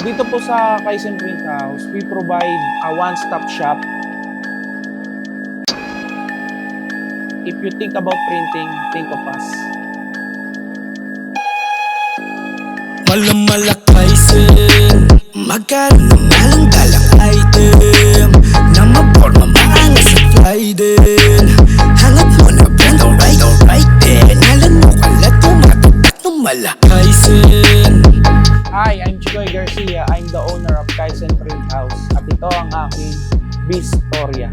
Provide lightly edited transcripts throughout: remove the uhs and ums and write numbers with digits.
Dito po sa Kaizen Print House, we provide a one-stop shop. If you think about printing, think of us. Malamala Kaizen, magkaroon ng malang dalang item na maporma maangas sa fly din. Hangat mo na brand, alright din. Nalan mo kalat, tumatatak ng mala Kaizen. Hi, I'm Chicoy Garcia. I'm the owner of Kaizen Print House. At ito ang aking Bistorya.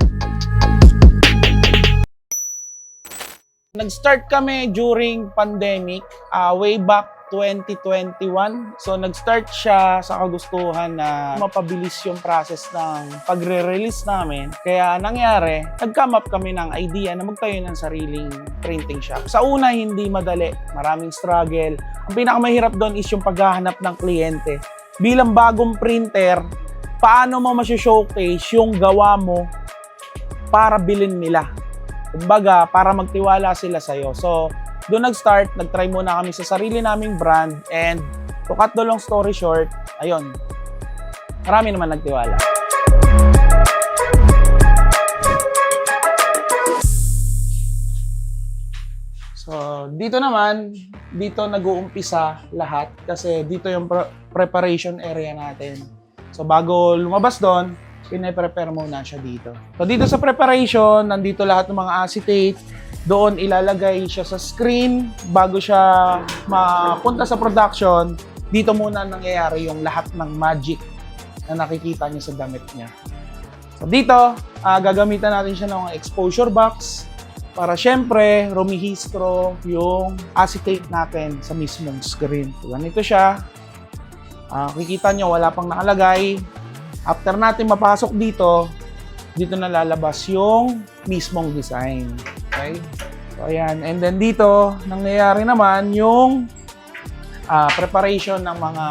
Nag-start kami during pandemic, way back 2021. So nag-start siya sa kagustuhan na mapabilis yung process ng pagre-release namin. Kaya nangyari, nag-come up kami ng idea na magtayo ng sariling printing shop. Sa una, hindi madali. Maraming struggle. Ang pinakamahirap doon is yung paghahanap ng kliyente. Bilang bagong printer, paano mo ma-showcase yung gawa mo para bilhin nila? Kumbaga, para magtiwala sila sa'yo. So, doon nag-start, nag-try muna kami sa sarili naming brand, and to cut the long story short, ayun, marami naman nagtiwala. So, dito naman, dito nag-uumpisa lahat kasi dito yung preparation area natin. So, bago lumabas doon, pine-prepare muna siya dito. So, dito sa preparation, nandito lahat ng mga acetate. Doon ilalagay siya sa screen bago siya mapunta sa production. Dito muna nangyayari yung lahat ng magic na nakikita niya sa damit niya. So, dito, gagamitan natin siya ng exposure box para syempre rumihistro yung acetate natin sa mismong screen. So, ganito siya. Kikita niyo wala pang nakalagay. After natin mapasok dito, dito na lalabas yung mismong design. Okay? So, ayan. And then dito, nangyayari naman yung preparation ng mga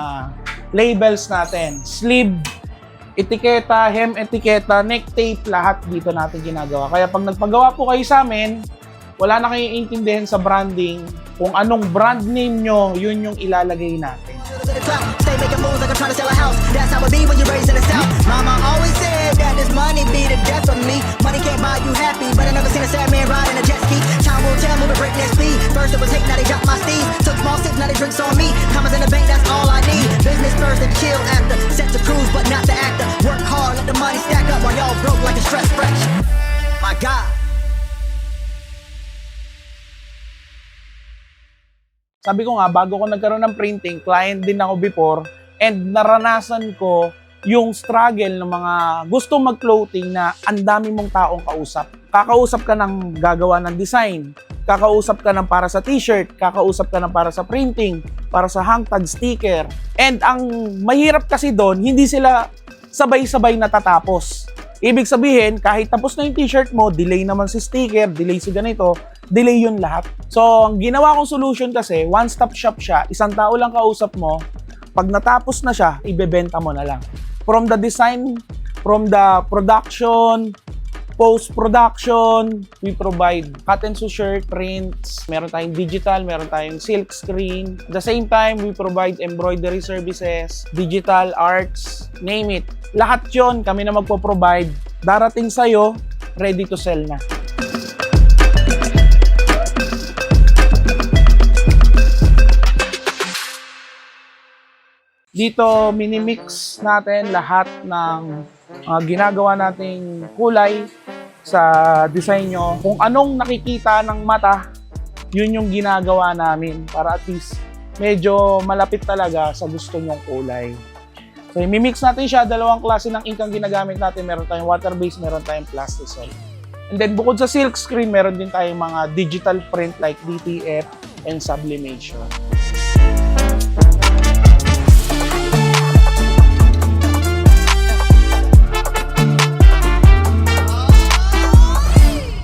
labels natin. Sleeve, etiketa, hem etiketa, neck tape, lahat dito natin ginagawa. Kaya pag nagpagawa po kayo sa amin, wala na kayong intindihan sa branding. Kung anong brand name nyo, yun yung ilalagay natin. Stay making moves like I'm trying to sell a house. That's how it be when you're raised in the South. Mama always said that this money be the death of me. Money can't buy you happy, but I never seen a sad man riding a jet ski. Time will tell, moving breakneck speed. First it was hate, now they drop my steez. Took small sips, now they drinks on me. Commas in the bank, that's all I need. Business first and chill after. Set to cruise, but not the actor. Work hard, let the money stack up while y'all broke like a stress fraction. My God. Sabi ko nga, bago ko nagkaroon ng printing, client din ako before, and naranasan ko yung struggle ng mga gustong mag-clothing na ang dami mong taong kausap. Kakausap ka ng gagawa ng design, kakausap ka ng para sa t-shirt, kakausap ka ng para sa printing, para sa hang tag sticker. And ang mahirap kasi doon, hindi sila sabay-sabay natatapos. Ibig sabihin, kahit tapos na yung t-shirt mo, delay naman si sticker, delay si ganito, delay yun lahat. So, ang ginawa kong solution kasi, one-stop shop siya, isang tao lang kausap mo, pag natapos na siya, ibebenta mo na lang. From the design, from the production, post-production, we provide cut and sew shirt, prints, meron tayong digital, meron tayong silk screen. At the same time, we provide embroidery services, digital arts, name it. Lahat yon kami na magpo-provide. Darating sa'yo, ready to sell na. Dito, minimix natin lahat ng ginagawa nating kulay sa design nyo. Kung anong nakikita ng mata, yun yung ginagawa namin para at least medyo malapit talaga sa gusto nyong kulay. So, imimix natin siya. Dalawang klase ng ink ang ginagamit natin. Meron tayong water-based, meron tayong plasticine. And then, bukod sa silk screen, meron din tayong mga digital print like DTF and sublimation.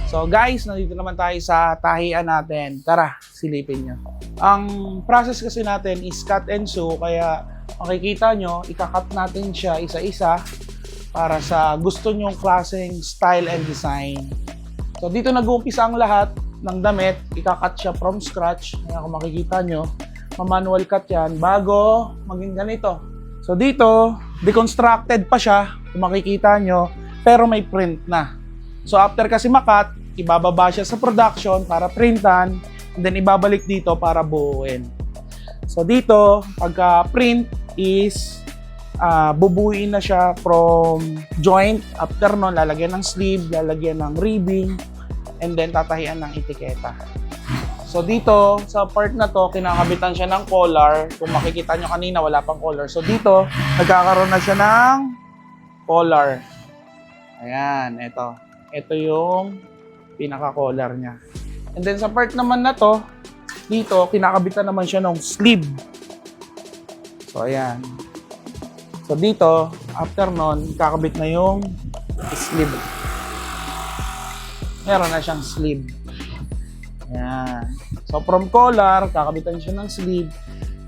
So guys, nandito naman tayo sa tahian natin. Tara, silipin nyo. Ang process kasi natin is cut and sew, kaya makikita nyo, ikakat natin siya isa-isa para sa gusto nyong klaseng style and design. So dito nag-uumpisa ang lahat ng damit, ikakat siya from scratch. Kaya kung makikita nyo, ma-manual cut yan bago maging ganito. So dito, deconstructed pa siya, kung makikita nyo, pero may print na. So after kasi makat, ibababa siya sa production para printan, and then ibabalik dito para buuin. So dito, pagka-print is bubuuin na siya from joint. After nun, lalagyan ng sleeve, lalagyan ng ribbing, and then tatahian ng etiketa. So dito, sa part na to, kinakabitan siya ng collar. Kung makikita nyo kanina, wala pang collar. So dito, nagkakaroon na siya ng collar. Ayan, ito. Ito yung pinaka-collar niya. And then sa part naman na to, dito, kinakabitan naman siya ng sleeve. So ayan. So dito, after nun, kakabit na yung sleeve. Meron na siyang sleeve. Ayan. So from collar, kakabitan siya ng sleeve.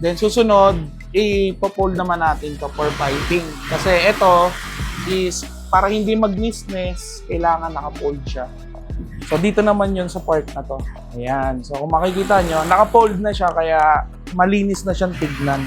Then susunod, ipo-fold naman natin to for piping. Kasi ito is para hindi mag-misness, kailangan naka-fold siya. So dito naman yun sa part na to. Ayan. So kung makikita nyo, naka-fold na siya kaya malinis na siyang tignan.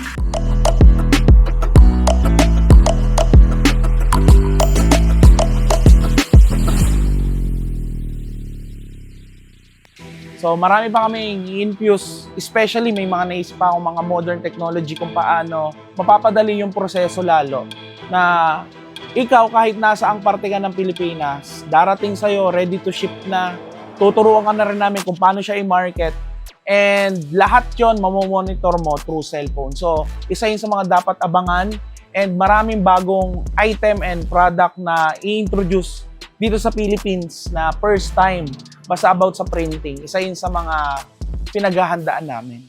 So marami pa kaming i-infuse, especially may mga naisip pa akong mga modern technology kung paano mapapadali yung proseso lalo. Na ikaw kahit nasa ang parte ka ng Pilipinas, darating sa'yo, ready to ship na, tuturuan ka na rin namin kung paano siya i-market. And lahat yon mamomonitor mo through cellphone. So isa yun sa mga dapat abangan and maraming bagong item and product na i-introduce dito sa Philippines na first time basta about sa printing. Isa yun sa mga pinaghahandaan namin.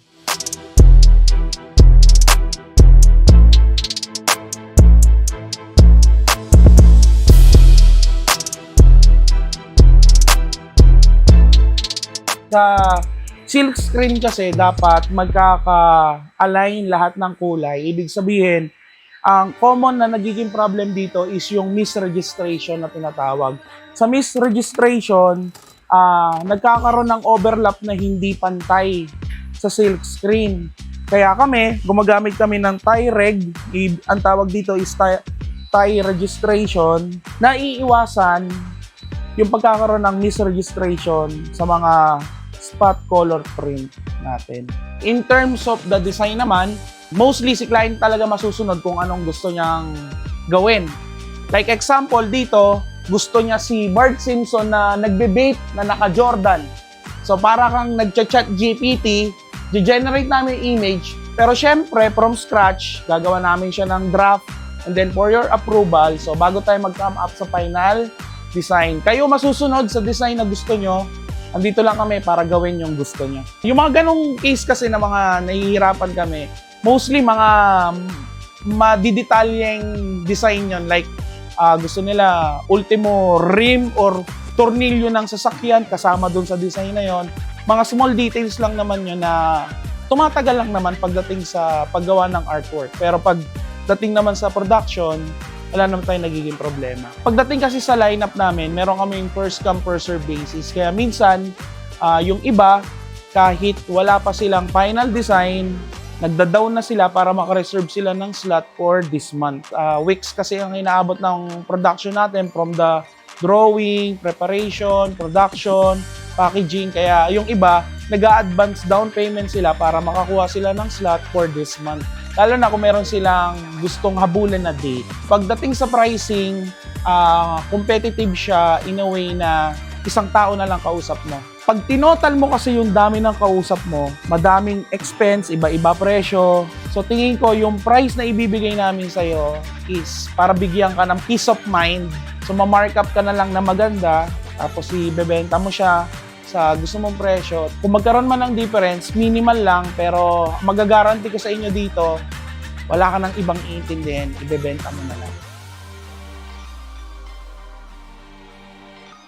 Sa silk screen kasi dapat magkaka-align lahat ng kulay. Ibig sabihin, ang common na nagiging problem dito is yung misregistration na tinatawag. Sa misregistration, nagkakaroon ng overlap na hindi pantay sa silk screen. Kaya gumagamit kami ng tie reg. Ang tawag dito is tie registration na iiwasan yung pagkakaroon ng misregistration sa mga spot color print natin. In terms of the design naman, mostly si client talaga masusunod kung anong gusto niyang gawin. Like example dito, gusto niya si Bart Simpson na nagbe-vape na naka-Jordan. So para kang nag-chat GPT, generate namin image, pero syempre from scratch, gagawa namin siya ng draft and then for your approval, so bago tayo mag-come up sa final design. Kayo masusunod sa design na gusto nyo, andito lang kami para gawin yung gusto nyo. Yung mga ganong case kasi na mga nahihirapan kami, mostly mga madidetalyeng design yun. Like, gusto nila ultimo rim or tornilyo ng sasakyan kasama dun sa design na yon. Mga small details lang naman yun na tumatagal lang naman pagdating sa paggawa ng artwork. Pero pagdating naman sa production, wala naman tayong nagiging problema. Pagdating kasi sa lineup namin, meron kaming first come first serve basis. Kaya minsan, yung iba, kahit wala pa silang final design, nagda-down na sila para makareserve sila ng slot for this month. Weeks kasi ang inaabot ng production natin from the drawing, preparation, production, packaging. Kaya yung iba, nag-a-advance down payment sila para makakuha sila ng slot for this month. Lalo na kung meron silang gustong habulan na date. Pagdating sa pricing, competitive siya in a way na isang tao na lang kausap mo. Pag tinotal mo kasi yung dami ng kausap mo, madaming expense, iba-iba presyo. So tingin ko yung price na ibibigay namin sa'yo is para bigyan ka ng peace of mind. So ma-markup ka na lang na maganda, tapos ibebenta mo siya sa gusto mong presyo. Kung magkaroon man ng difference, minimal lang, pero magagaranti ko sa inyo dito, wala ka nang ibang iintindihin, ibebenta mo na lang.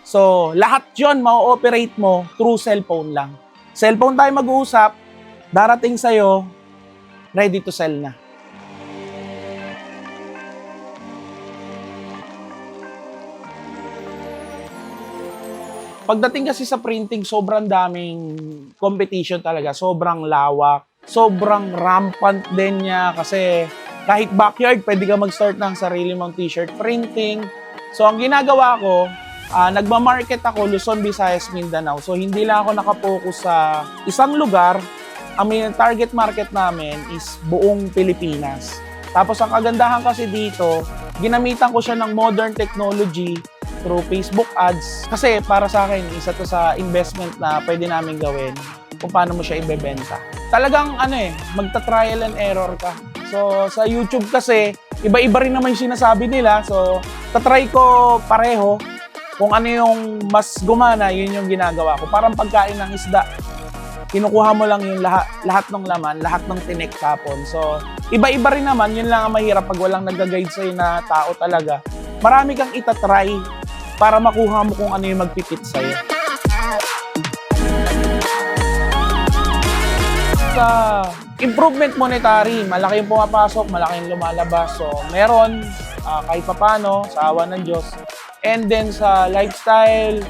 So, lahat yun, ma-operate mo through cellphone lang. Cellphone tayo mag-uusap, darating sa'yo, ready to sell na. Pagdating kasi sa printing, sobrang daming competition talaga. Sobrang lawak. Sobrang rampant din niya kasi Kahit backyard, pwede ka mag-start ng sarili mong t-shirt printing. So, ang ginagawa ko, nagmamarket ako Luzon, Visayas, Mindanao. So, hindi lang ako nakapokus sa isang lugar. Ang target market namin is buong Pilipinas. Tapos, ang kagandahan kasi dito, ginamitan ko siya ng modern technology through Facebook ads. Kasi para sa akin, isa to sa investment na pwede namin gawin kung paano mo siya ibebenta. Talagang magta-trial and error ka. So, sa YouTube kasi, iba-iba rin naman yung sinasabi nila. So, tatry ko pareho. Kung ano yung mas gumana, yun yung ginagawa ko. Parang pagkain ng isda. Kinukuha mo lang yung lahat ng laman, lahat ng tinik tapon. So, iba-iba rin naman. Yun lang ang mahirap pag walang nag-guide sa'yo na tao talaga. Marami kang itatry para makuha mo kung ano yung magpipit sa'yo. Sa improvement monetary, malaki yung pumapasok, malaki yung lumalabas. So, meron kahit papano, sa awa ng Diyos. And then sa lifestyle,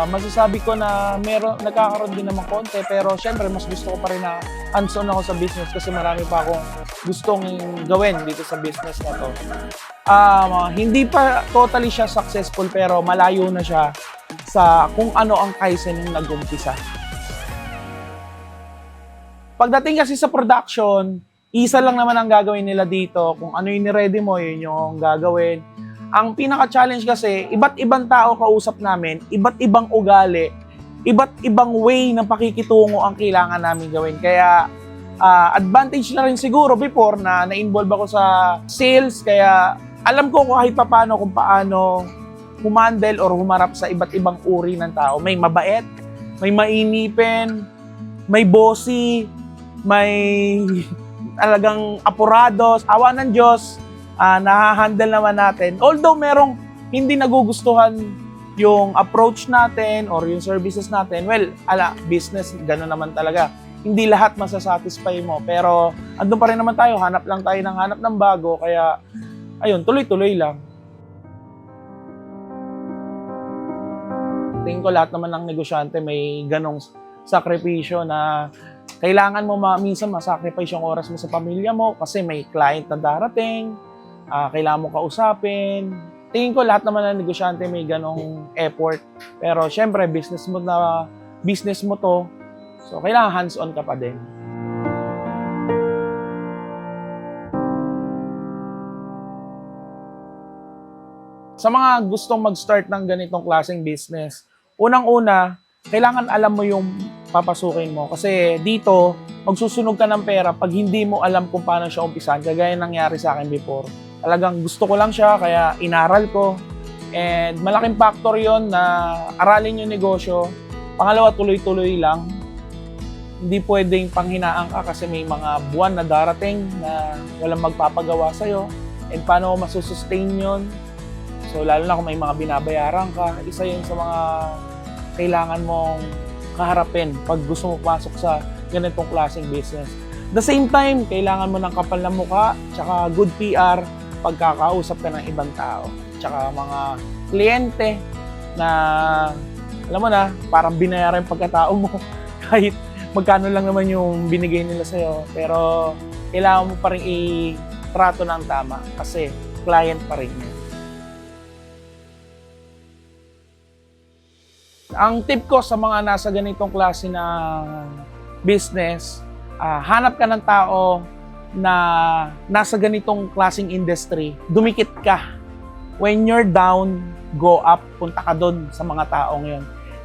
masasabi ko na nagkakaroon din naman konti. Pero syempre, mas gusto ko pa rin na hands-on ako sa business kasi marami pa akong gustong gawin dito sa business na to. Hindi pa totally siya successful pero malayo na siya sa kung ano ang Kaizen yung nag-umpisa. Pagdating kasi sa production, isa lang naman ang gagawin nila dito. Kung ano yung ready mo, yun yung gagawin. Ang pinaka-challenge kasi, iba't ibang tao kausap namin, iba't ibang ugali, iba't ibang way ng pakikitungo ang kailangan namin gawin. Kaya, advantage na rin siguro before na na-involve ako sa sales. Kaya, alam ko kahit paano kung paano humandle or humarap sa iba't ibang uri ng tao. May mabait, may mainipin, may bossy, may talagang apurados. Awa ng Diyos, nahahandle naman natin. Although merong hindi nagugustuhan yung approach natin or yung services natin, well, business, gano'n naman talaga. Hindi lahat masasatisfy mo. Pero andun pa rin naman tayo, hanap ng bago. Kaya, ayun, tuloy-tuloy lang. Tingin ko lahat naman ng negosyante may ganong sakripisyo na kailangan mo minsan masacrifice yung oras mo sa pamilya mo kasi may client na darating, kailangan mo kausapin. Tingin ko lahat naman ng negosyante may ganong effort. Pero syempre, business mo to, so kailangan hands-on ka pa din. Sa mga gustong mag-start ng ganitong klaseng business, unang-una, kailangan alam mo yung papasukin mo. Kasi dito, magsusunog ka ng pera pag hindi mo alam kung paano siya umpisan. Kagaya nangyari sa akin before. Talagang gusto ko lang siya, kaya inaral ko. And malaking factor yon na aralin yung negosyo. Pangalawa, tuloy-tuloy lang. Hindi pwedeng panghinaan ka kasi may mga buwan na darating na walang magpapagawa sa'yo. And paano mo masusustain yun? So, lalo na kung may mga binabayaran ka, isa yun sa mga kailangan mong kaharapin pag gusto mo pasok sa ganitong klaseng business. At the same time, kailangan mo ng kapal na mukha, tsaka good PR pagkakausap ka ng ibang tao. Tsaka mga kliyente na, alam mo na, parang binayaran yung pagkatao mo kahit magkano lang naman yung binigay nila sa'yo. Pero kailangan mo pa rin i-trato ng tama kasi client pa rin yun. Ang tip ko sa mga nasa ganitong klase na business, hanap ka ng tao na nasa ganitong klaseng industry, dumikit ka. When you're down, go up, punta ka doon sa mga taong yun.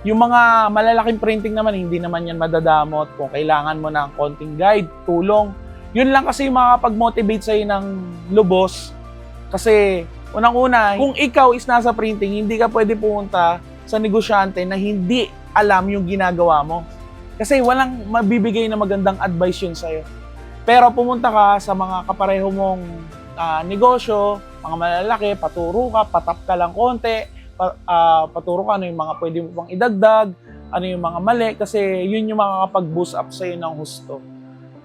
Yung mga malalaking printing naman, hindi naman yan madadamot. Kung kailangan mo ng konting guide, tulong, yun lang kasi yung makakapag-motivate sa'yo ng lubos. Kasi unang-una, kung ikaw is nasa printing, hindi ka pwede pumunta sa negosyante na hindi alam yung ginagawa mo. Kasi walang mabibigay na magandang advice yun sa'yo. Pero pumunta ka sa mga kapareho mong negosyo, mga malalaki, paturo ka, patap ka lang konti, paturo ka ano yung mga pwede mo pang idagdag, ano yung mga mali, kasi yun yung makakapag-boost up sa'yo ng husto.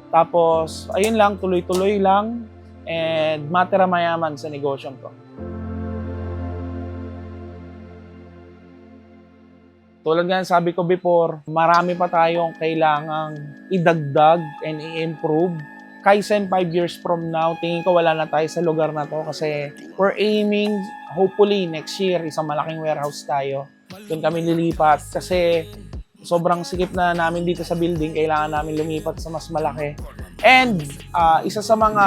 Tapos, ayun lang, tuloy-tuloy lang, and matira mayaman sa negosyo ko. Tulad nga sabi ko before, marami pa tayong kailangang idagdag and i-improve. Kaizen 5 years from now, tingin ko wala na tayo sa lugar na to kasi we're aiming, hopefully next year, isang malaking warehouse tayo. Doon kami lilipat kasi sobrang sikip na namin dito sa building, kailangan namin lumipat sa mas malaki. And isa sa mga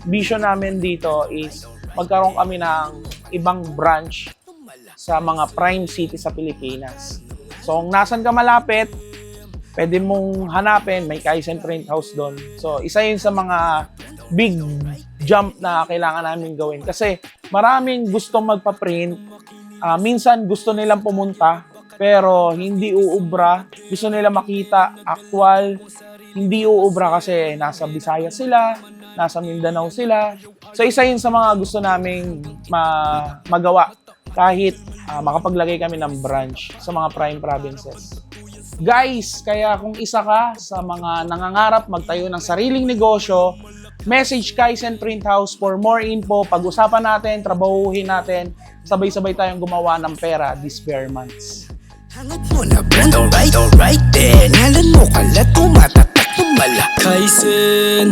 vision namin dito is magkaroon kami ng ibang branch sa mga prime city sa Pilipinas. So kung nasan ka malapit, pwede mong hanapin, may Kaizen Print House doon. So, isa yun sa mga big jump na kailangan namin gawin. Kasi maraming gustong magpa-print. Minsan gusto nilang pumunta, pero hindi uubra. Gusto nila makita actual. Hindi uubra kasi nasa Visayas sila, nasa Mindanao sila. So, isa yun sa mga gusto naming magawa kahit makapaglagay kami ng branch sa mga prime provinces. Guys, kaya kung isa ka sa mga nangangarap magtayo ng sariling negosyo, message Kaizen Print House for more info. Pag-usapan natin, trabahuhin natin, sabay-sabay tayong gumawa ng pera this bare months. Hangat mo na brand, alright then. Ngalan mo kalat, tumatatak ng malak. Kaizen